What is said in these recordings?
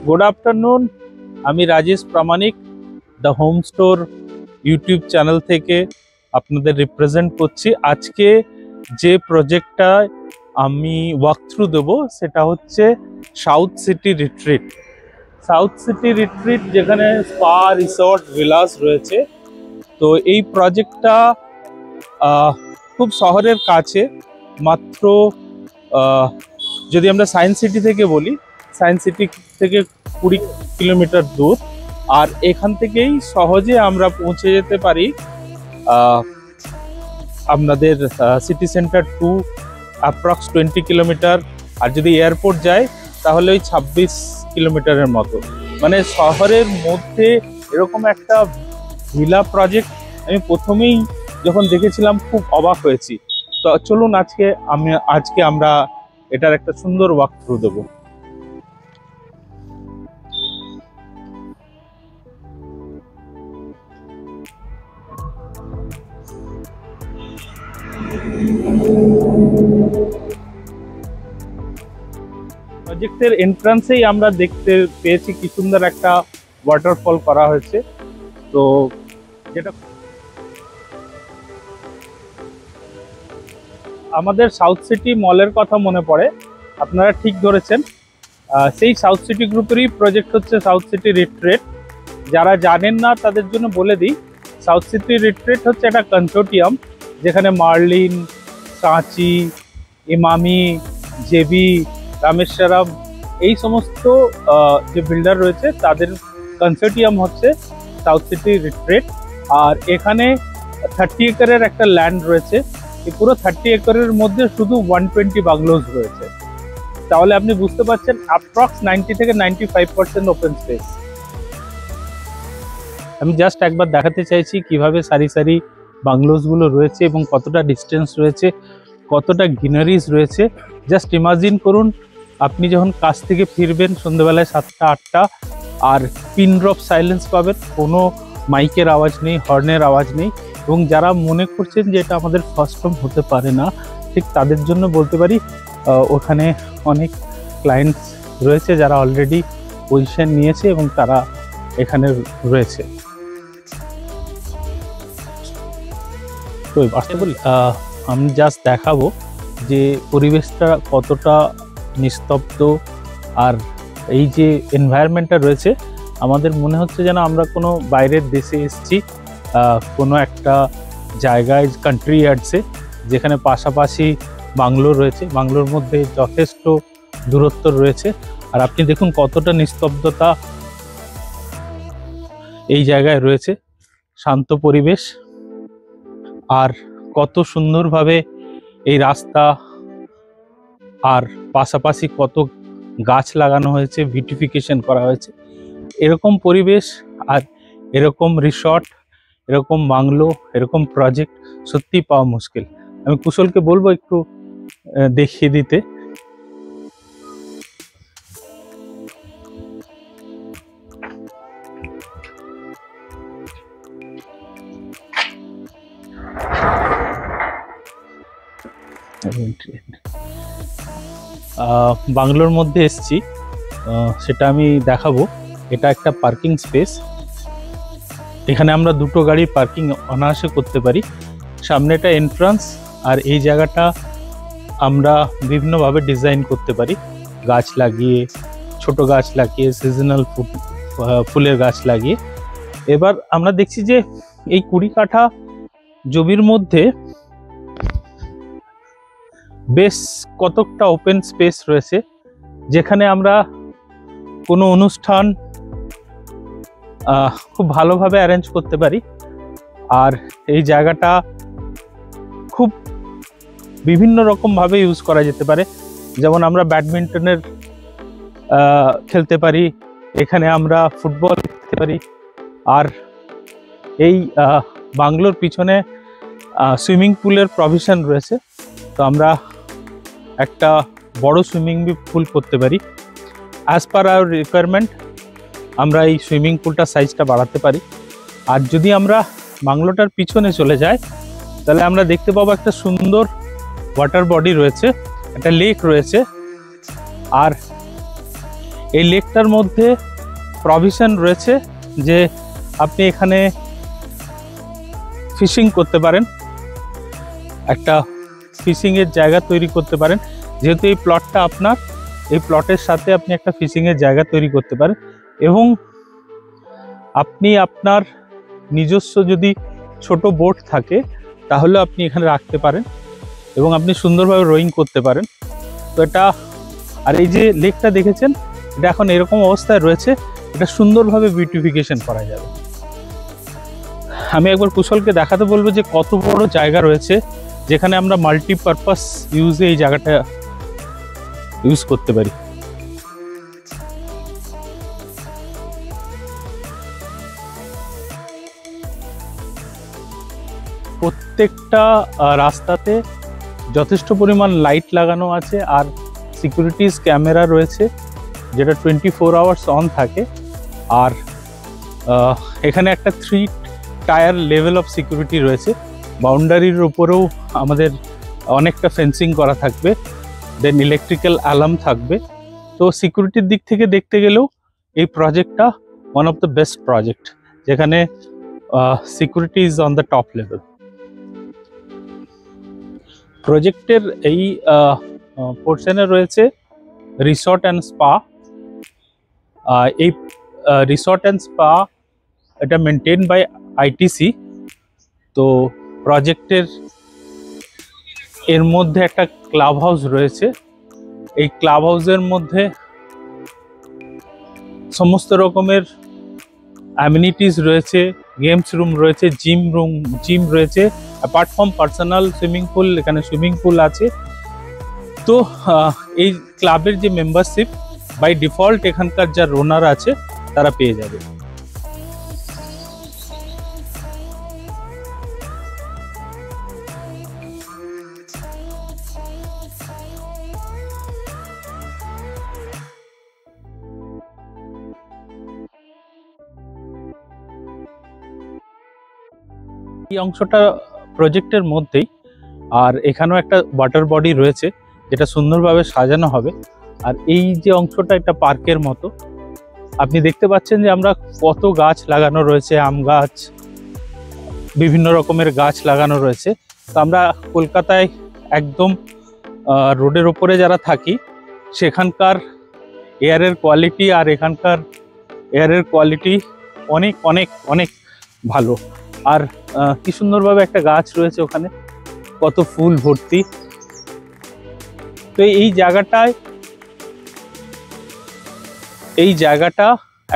Good afternoon, আমি Rajesh Pramanik the home store YouTube channel থেকে আপনাদের রিপ্রেজেন্ট করছি। আজকে যে প্রজেক্টটা আমি ওয়াক থ্রু দেবো সেটা হচ্ছে south city retreat. South city retreat যেখানে স্পা, রিসর্ট, ভিলাস রয়েছে। তো এই প্রজেক্টটা খুব শহরের কাছে, মাত্র যদি আমরা সায়েন্স সিটি থেকে বলি, সায়েন্স সিটি থেকে 20 কিলোমিটার দূর। আর এখান থেকেই সহজে আমরা পৌঁছে যেতে পারি আপনাদের city centre to approx 20 kilometre. আর যদি এয়ারপোর্ট যায় তাহলে ওই 26 কিলোমিটারের মতো। মানে শহরের মধ্যে এরকম একটা ভিলা প্রজেক্ট আমি প্রথমেই যখন দেখেছিলাম খুব অবাক হয়েছি। তো চলুন আজকে আমরা এটার একটা সুন্দর ওয়াক থ্রু দেবো। প্রজেক্টের এন্ট্রান্সেই আমরা দেখতে পেয়েছি কি সুন্দর একটা ওয়াটারফল করা হয়েছে। তো যেটা আমাদের সাউথ সিটি মলের কথা মনে পড়ে, আপনারা ঠিক ধরেছেন। সেই সাউথ সিটি গ্রুপেরই প্রজেক্ট হচ্ছে সাউথ সিটি রিট্রিট। যারা জানেন না তাদের জন্য বলে দিই, সাউথ সিটি রিট্রিট হচ্ছে একটা কনসোর্টিয়াম যেখানে মার্লিন, সাঁচি, ইমামি, জেবি, রামেশ্বরম এই সমস্ত যে বিল্ডার রয়েছে তাদের কনসোর্টিয়াম হচ্ছে সাউথ সিটি রিট্রিট। আর এখানে 30 একরের একটা ল্যান্ড রয়েছে। এই পুরো 30 একরের মধ্যে শুধু 120 বাংলোজ রয়েছে। তাহলে আপনি বুঝতে পারছেন অ্যাপ্রক্স 90 থেকে 95% ওপেন স্পেস। আমি জাস্ট একবার দেখাতে চাইছি কিভাবে সারি সারি বাংলোজগুলো রয়েছে এবং কতটা ডিস্টেন্স রয়েছে, কতটা গ্রিনারিজ রয়েছে। জাস্ট ইমাজিন করুন আপনি যখন কাজ থেকে ফিরবেন সন্ধ্যেবেলায় 7টা-8টা, আর পিন ড্রপ সাইলেন্স পাবেন, কোনো মাইকের আওয়াজ নেই, হর্নের আওয়াজ নেই। এবং যারা মনে করছেন যে এটা আমাদের ফার্স্ট হোম হতে পারে না, ঠিক তাদের জন্য বলতে পারি ওখানে অনেক ক্লায়েন্টস রয়েছে যারা অলরেডি পজিশন নিয়েছে এবং তারা এখানে রয়েছে। তো আমি জাস্ট দেখাবো যে পরিবেশটা কতটা নিস্তব্ধ। আর এই যে এনভায়রনমেন্টটা রয়েছে, আমাদের মনে হচ্ছে যেন আমরা কোনো বাইরের দেশে এসেছি, কোনো একটা জায়গায়, কান্ট্রি ইয়ার্ডসে, যেখানে পাশাপাশি বাংলো রয়েছে, বাংলোর মধ্যে যথেষ্ট দূরত্ব রয়েছে। আর আপনি দেখুন কতটা নিস্তব্ধতা এই জায়গায় রয়েছে, শান্ত পরিবেশ। আর কত সুন্দরভাবে এই রাস্তা আর পাশাপাশি কত গাছ লাগানো হয়েছে, বিউটিফিকেশন করা হয়েছে। এরকম পরিবেশ আর এরকম রিসর্ট, এরকম বাংলো, এরকম প্রজেক্ট সত্যি পাওয়া মুশকিল। আমি কুশলকে বলবো একটু দেখিয়ে দিতে। বাংলোর মধ্যে এসছি, সেটা আমি দেখাবো। এটা একটা পার্কিং স্পেস। এখানে আমরা দুটো গাড়ি পার্কিং অনায়াসে করতে পারি। সামনে একটা এন্ট্রান্স, আর এই জায়গাটা আমরা বিভিন্নভাবে ডিজাইন করতে পারি, গাছ লাগিয়ে, ছোট গাছ লাগিয়ে, সিজনাল ফুলের গাছ লাগিয়ে। এবার আমরা দেখছি যে এই 20 কাঠা জমির মধ্যে বেশ কতকটা ওপেন স্পেস রয়েছে, যেখানে আমরা কোনো অনুষ্ঠান খুব ভালোভাবে অ্যারেঞ্জ করতে পারি। আর এই জায়গাটা খুব বিভিন্ন রকমভাবে ইউজ করা যেতে পারে। যেমন আমরা ব্যাডমিন্টনের খেলতে পারি, এখানে আমরা ফুটবল খেলতে পারি। আর এই বাংলোর পিছনে সুইমিং পুলের প্রভিশন রয়েছে। তো আমরা একটা বড় সুইমিং পুল করতে পারি। অ্যাজ পার আওয়ার রিকোয়ারমেন্ট আমরা এই সুইমিং পুলটার সাইজটা বাড়াতে পারি। আর যদি আমরা বাংলোটার পিছনে চলে যাই তাহলে আমরা দেখতে পাবো একটা সুন্দর ওয়াটার বডি রয়েছে, একটা লেক রয়েছে। আর এই লেকটার মধ্যে প্রভিশন রয়েছে যে আপনি এখানে ফিশিং করতে পারেন, একটা ফিশিংয়ের জায়গা তৈরি করতে পারেন। যেহেতু এই প্লটটা আপনার, এই প্লটের সাথে আপনি একটা ফিশিংয়ের জায়গা তৈরি করতে পারেন এবং আপনি আপনার নিজস্ব যদি ছোট বোট থাকে তাহলে আপনি এখানে রাখতে পারেন এবং আপনি সুন্দরভাবে রোয়িং করতে পারেন। তো এটা, আর এই যে লেকটা দেখেছেন এটা এখন এরকম অবস্থায় রয়েছে, এটা সুন্দরভাবে বিউটিফিকেশন করা যাবে। আমি একবার কুশলকে দেখাতে বলবো যে কত বড় জায়গা রয়েছে যেখানে আমরা মাল্টিপারপাস ইউজে এই জায়গাটা ইউজ করতে পারি। প্রত্যেকটা রাস্তাতে যথেষ্ট পরিমাণ লাইট লাগানো আছে আর সিকিউরিটিজ ক্যামেরা রয়েছে যেটা 24 আওয়ার্স অন থাকে। আর এখানে একটা 3 টায়ার লেভেল অফ সিকিউরিটি রয়েছে। বাউন্ডারির উপরেও আমাদের অনেকটা ফেন্সিং করা থাকবে, দেন ইলেকট্রিক্যাল অ্যালার্ম থাকবে। তো সিকিউরিটির দিক থেকে দেখতে গেলেও এই প্রজেক্টটা one of the best project, যেখানে security is on the top level. প্রজেক্টের এই পোর্শনে রয়েছে রিসর্ট অ্যান্ড স্পা। এই রিসর্ট অ্যান্ড স্পা এটা মেনটেন বাই আইটিসি। তো প্রজেক্টের এর মধ্যে একটা ক্লাব হাউস রয়েছে। এই ক্লাব হাউসের মধ্যে সমস্ত রকমের অ্যামিনিটিস রয়েছে, গেমস রুম রয়েছে, জিম রয়েছে। Apart from personal swimming pool, এখানে সুইমিং পুল আছে। তো এই ক্লাবের যে মেম্বারশিপ বাই ডিফল্ট এখানকার যা ওনার আছে তারা পেয়ে যাবে। এই অংশটা প্রজেক্টের মধ্যেই, আর এখানেও একটা ওয়াটার বডি রয়েছে যেটা সুন্দরভাবে সাজানো হবে। আর এই যে অংশটা এটা পার্কের মতো, আপনি দেখতে পাচ্ছেন যে আমরা কত গাছ লাগানো রয়েছে, আম গাছ, বিভিন্ন রকমের গাছ লাগানো রয়েছে। তো আমরা কলকাতায় একদম রোডের ওপরে যারা থাকি সেখানকার এয়ারের কোয়ালিটি আর এখানকার এয়ারের কোয়ালিটি অনেক অনেক অনেক ভালো। আর কি সুন্দরভাবে একটা গাছ রয়েছে ওখানে, কত ফুল ভর্তি। তো এই জায়গাটা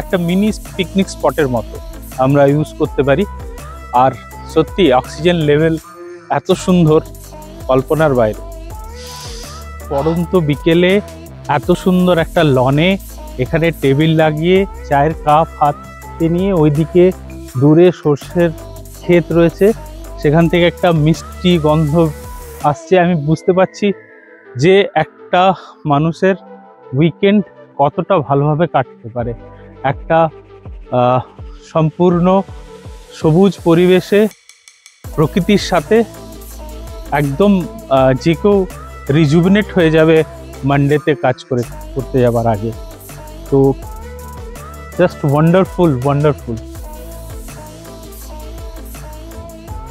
একটা মিনি পিকনিক স্পটের মতো আমরা ইউজ করতে পারি। আর সত্যি অক্সিজেন লেভেল এত সুন্দর, কল্পনার বাইরে। পরন্ত বিকেলে এত সুন্দর একটা লনে এখানে টেবিল লাগিয়ে চায়ের কাপ হাতে নিয়ে, ওইদিকে দূরে সর্ষের ক্ষেত রয়েছে, সেখান থেকে একটা মিষ্টি গন্ধ আসছে। আমি বুঝতে পারছি যে একটা মানুষের উইকেন্ড কতটা ভালোভাবে কাটতে পারে। একটা সম্পূর্ণ সবুজ পরিবেশে প্রকৃতির সাথে একদম যে কেউ রিজুভিনেট হয়ে যাবে মানডেতে কাজ করতে যাবার আগে। তো জাস্ট ওয়ান্ডারফুল ওয়ান্ডারফুল।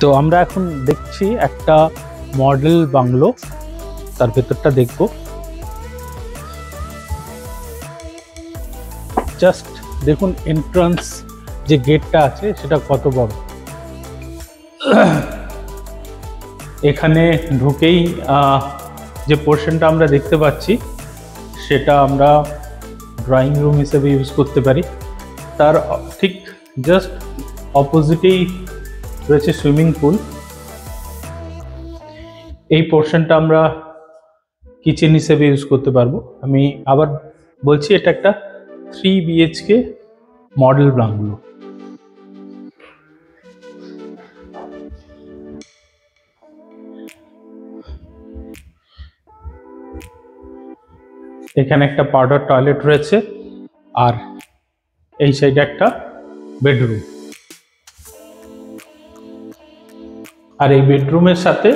তো আমরা এখন দেখছি একটা মডেল বাংলো, তার ভেতরটা দেখব। জাস্ট দেখুন এন্ট্রান্স যে গেটটা আছে সেটা কত বড়। এখানে ঢুকেই যে পোর্শনটা আমরা দেখতে পাচ্ছি সেটা আমরা ড্রয়িং রুম হিসেবে ইউজ করতে পারি। তার ঠিক জাস্ট অপোজিটেই রয়েছে সুইমিং পুল। এই পোর্শনটা আমরা কিচেন হিসেবে ইউজ করতে পারবো। আমি আবার বলছি এটা একটা 3 BHK মডেল বাংলো। এখানে একটা পাউডার টয়লেট রয়েছে আর এই সাইডে একটা বেডরুম। আর এই বেডরুমের সাথে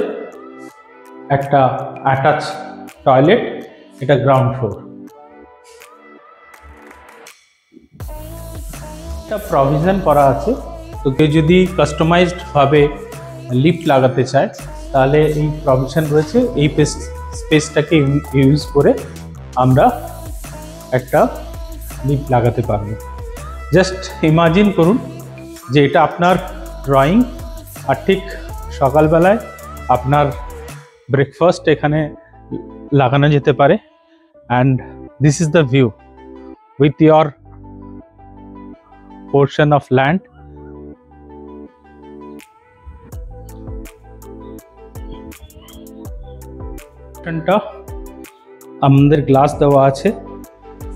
একটা অ্যাটাচ টয়লেট, এটা গ্রাউন্ড ফ্লোর। একটা প্রভিশন করা আছে। তো কেউ যদি কাস্টমাইজড ভাবে লিফট লাগাতে চায় তাহলে এই প্রভিশন রয়েছে, এই স্পেসটাকে ইউজ করে আমরা একটা লিফট লাগাতে পারবো। জাস্ট ইমাজিন করুন যে এটা আপনার ড্রয়িং, আর ঠিক সকালবেলায় আপনার ব্রেকফাস্ট এখানে লাগানো যেতে পারে। And this is the view with your portion of land. আমাদের গ্লাস দেওয়া আছে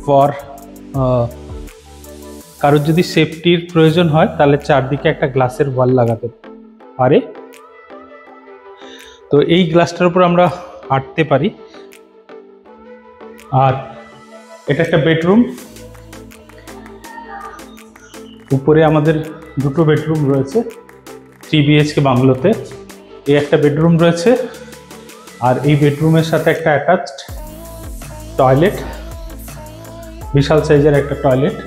ফর কারোর যদি সেফটির প্রয়োজন হয় তাহলে চারদিকে একটা গ্লাসের ওয়াল লাগাতে পারে। তো এই গ্লাসটার উপর আমরা হাঁটতে পারি। আর এটা একটা বেডরুম, উপরে আমাদের দুটো বেডরুম রয়েছে 3 BHK বাংলোতে। এই একটা বেডরুম রয়েছে, আর এই বেডরুমের সাথে একটা অ্যাটাচড টয়লেট, বিশাল সাইজের একটা টয়লেট।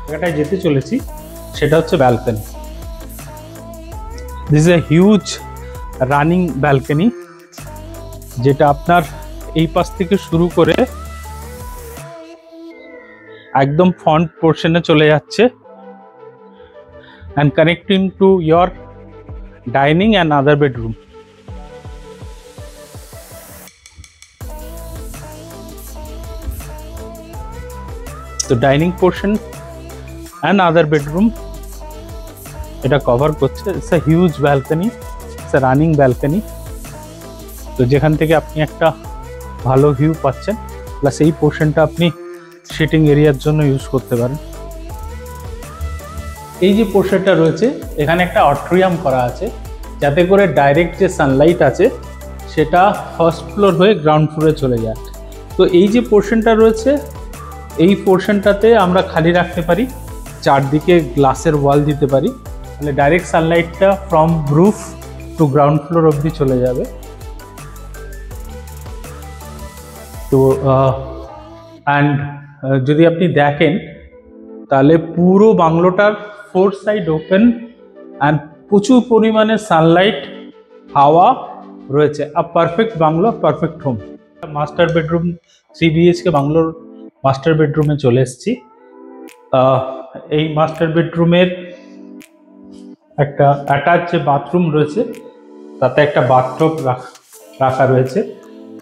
জায়গাটায় যেতে চলেছি সেটা হচ্ছে balcony. This is a huge running balcony, যেটা আপনার এই পাশ থেকে শুরু করে একদম ফ্রন্ট পোর্শনে চলে যাচ্ছে, and connecting to your dining and other bedroom. So dining portion and other bedroom এটা কভার করছে। It's a huge balcony, it's a running balcony. তো যেখান থেকে আপনি একটা ভালো ভিউ পাচ্ছেন, প্লাস এই পোর্শনটা আপনি সিটিং এরিয়ার জন্য ইউজ করতে পারেন। এই যে পোর্শনটা রয়েছে এখানে একটা অট্রিয়াম করা আছে, যাতে করে ডাইরেক্ট যে সানলাইট আছে সেটা ফার্স্ট ফ্লোর হয়ে গ্রাউন্ড ফ্লোরে চলে যায়। তো এই যে পোর্শনটা রয়েছে এই পোর্শনটাতে আমরা খালি রাখতে পারি, চারদিকে গ্লাসের ওয়াল দিতে পারি, তাহলে ডাইরেক্ট সানলাইটটা from roof to ground floor অবধি চলে যাবে। তো অ্যান্ড যদি আপনি দেখেন তাহলে পুরো বাংলোটার 4 সাইড ওপেন অ্যান্ড প্রচুর পরিমাণে সানলাইট, হাওয়া রয়েছে। A perfect bungalow, perfect home. Master bedroom 3 BHK বাংলোর মাস্টার বেডরুমে চলে এসেছি। এই মাস্টার বেডরুমের একটা অ্যাটাচ যে বাথরুম রয়েছে তাতে একটা বাথটব রাখা রয়েছে।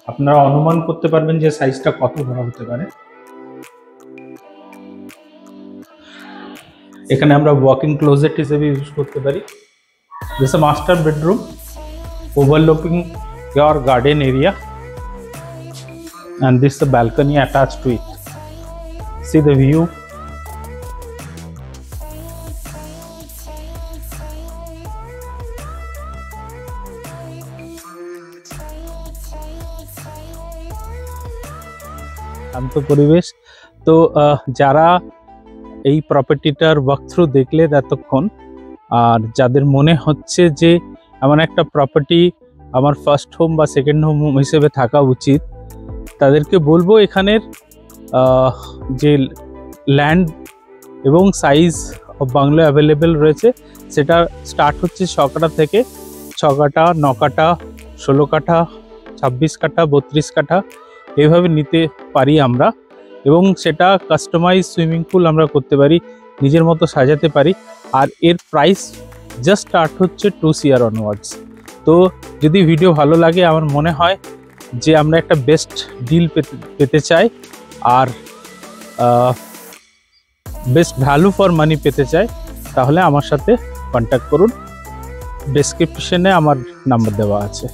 আপনারা অনুমান করতে পারবেন যে সাইজটা কত বড় হতে পারে। এখানে আমরা ওয়াকিং ক্লোজেট হিসেবে ইউজ করতে পারি। This A master bedroom ওভারলুকিং your garden area, and this is the balcony attached to it. See the view. শান্ত পরিবেশ। তো যারা এই প্রপার্টিটার ওয়াকথ্রু দেখলে এতক্ষণ, আর যাদের মনে হচ্ছে যে এমন একটা প্রপার্টি আমার ফার্স্ট হোম বা সেকেন্ড হোম হিসেবে থাকা উচিত, তাদেরকে বলবো এখানের যে ল্যান্ড এবং সাইজ অফ বাংলো অ্যাভেলেবেল রয়েছে সেটা স্টার্ট হচ্ছে 6 কাঠা থেকে 6 কাঠা, 9 কাঠা, 16 কাঠা, 26 কাঠা, 32 কাঠা এইভাবে নিতে পারি আমরা। এবং সেটা কাস্টমাইজ সুইমিং পুল আমরা করতে পারি, নিজের মতো সাজাতে পারি। আর এর প্রাইস জাস্ট স্টার্ট হচ্ছে 2 CR অনওয়ার্ডস। তো যদি ভিডিও ভালো লাগে, আমার মনে হয় যে আমরা একটা বেস্ট ডিল পেতে চাই আর বেস্ট ভ্যালু ফর মানি পেতে চাই, তাহলে আমার সাথে কন্ট্যাক্ট করুন। ডেসক্রিপশনে আমার নাম্বার দেওয়া আছে।